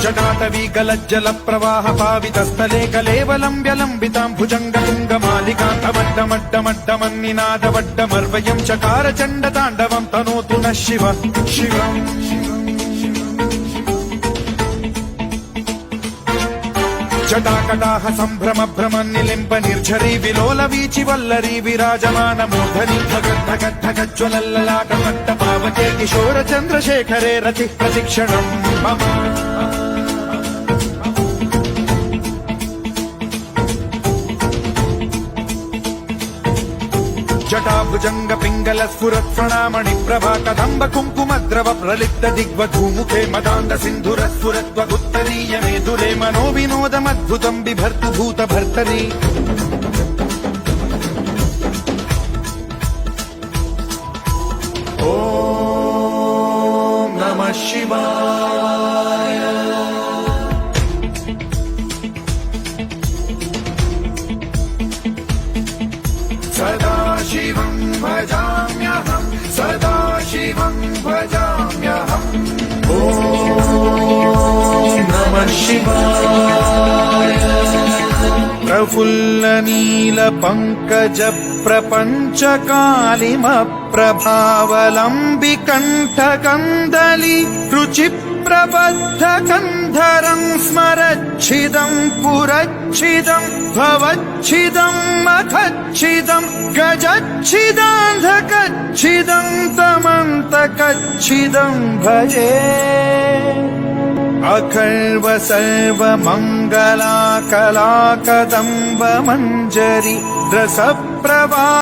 జటాటవీ గలజ్జల ప్రవాహ పావితస్థలే కలేవలంబ్యలంబితాం భుజంగతుంగమాలికాంతమడ్డమడ్డమడ్డమన్నినాదవడ్డమర్వయం చకార చండ తాండవం తనోతు నః శివ శివం. జటాకటాహ సంభ్రమ భ్రమ నిలింప నిర్ఝరీ విలోల వీచి వల్లరీ విరాజమాన మూర్ధని ధగద్ధగజ్వలల్లలాట పట్ట పావకే కిశోర చంద్రశేఖరే రతి ప్రతిక్షణం మమ. జటాభుజంగ పింగళ స్ఫురత్ప్రణామణి ప్రభా కదంబ కుంకుమద్రవ ప్రలిప్త దిగ్వధూముఖే మదాంద సింధుర స్ఫురత్వగుత్తరీయ మేధురే మనో వినోదమద్భుతం బిభర్తు భూత భర్తరి. ఓం నమః శివాయ. సదాశివం భజామ్యహం సదాశివం భజామ్యహం. ఓం నమః శివాయ. ప్రఫుల్ల నీల పంకజ ప్రపంచ కాళిమ ప్రభావలంబి కంఠ కందలి రుచి ప్రబద్ధ కంధరం స్మరచ్చిదం పురచ్చిదం భవచ్చిదం మఖచ్చిదం గజచ్చిదాంధకచ్చిదం తమంతకచ్చిదం భజే. అఖర్వ సర్వ మంగళా కళా కదంబ మంజరి రస ప్రవా